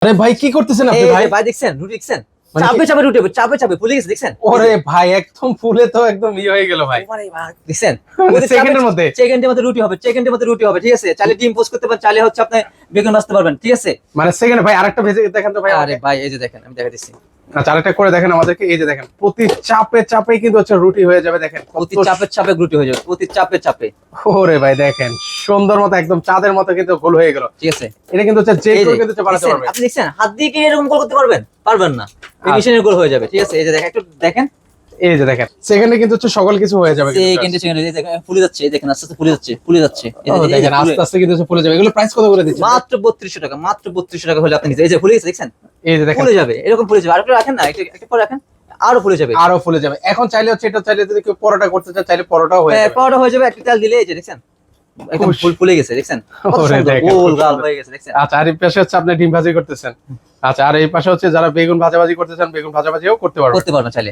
আরে ভাই কি করতেছেন আপনি ভাই? ভাই দেখছেন রুটি দেখছেন মানে চাপে চাপে রুটি হবে, চাপে চাপে ফুলে গেছে দেখছেন। ওরে ভাই একদম ফুলে তো একদম হয়ে গেল ভাই। ওরে ভাই দেখছেন সেকেন্ডের মধ্যে সেকেন্ডের মধ্যে রুটি হবে, সেকেন্ডের মধ্যে রুটি হবে, ঠিক আছে। চাইলে ডিম পোস্ট করতে পারেন, চাইলে হচ্ছে আপনি বেগুন ভাজতে পারবেন, ঠিক আছে। মানে সেকেন্ড ভাই আরেকটা ভেজে দেখেন তো ভাই। আরে ভাই এই যে দেখেন আমি দেখা দিচ্ছি, আচ্ছা আরেকটা করে দেখেন আমাদেরকে। এই যে দেখেন প্রতি চাপে চাপে কিন্তু হচ্ছে রুটি হয়ে যাবে। দেখেন প্রতি চাপে চাপে রুটি হয়ে যাবে, প্রতি চাপে চাপে। ওরে ভাই দেখেন সুন্দর মতো একদম চাঁদের মতো কিন্তু গোল হয়ে গেল, ঠিক আছে। এটা কিন্তু হচ্ছে যে এই কেউ যে, কিন্তু বানাতে দেখছেন? পারবে। আপনি দেখছেন হাত দিয়ে কি এরকম গোল করতে পারবেন? পারবেন না, এই মেশিনের গোল হয়ে যাবে, ঠিক আছে। এই যে দেখেন একটু দেখেন, এই যে দেখেন সেকেন্ডে কিন্তু হচ্ছে সকল কিছু হয়ে যাবে কিন্তু। সেকেন্ডে সেকেন্ডে এই দেখেন ফুলে যাচ্ছে, এই দেখেন আস্তে আস্তে ফুলে যাচ্ছে, ফুলে যাচ্ছে। এই ও যে দেখেন আস্তে আস্তে কিন্তু হচ্ছে ফুলে যাবে। এগুলো প্রাইস কত করে দিচ্ছেন? মাত্র 3200 টাকা, মাত্র 3200 টাকা হলে আপনি নিতে, এই যে ফুলে গেছে দেখছেন, এই যে দেখেন ফুলে যাবে, এরকম ফুলে যাবে। আর একটু রাখেন না, একটু পরে রাখেন, আরো ফুলে যাবে। আরো ফুলে যাবে। এখন চাইলে হচ্ছে এটা চাইলে যদি কেউ পরোটা করতে চায় চাইলে পরোটাও হয়ে হ্যাঁ যাবে। পাউডার হয়ে যাবে, একটু তেল দিলে এই যে দেখছেন একদম খুশ। ফুলে গেছে দেখছেন, কত ওরে সুন্দর দেখেন, গোল খুব গাল সুন্দর। হয়ে গেছে দেখছেন। আচ্ছা আর এই পাশে হচ্ছে আপনি ডিম ভাজি করতেছেন। আচ্ছা আর এই পাশে হচ্ছে যারা বেগুন ভাজাভাজি করতে চান বেগুন ভাজাভাজিও করতে পারবেন। করতে পারবেন চাইলে।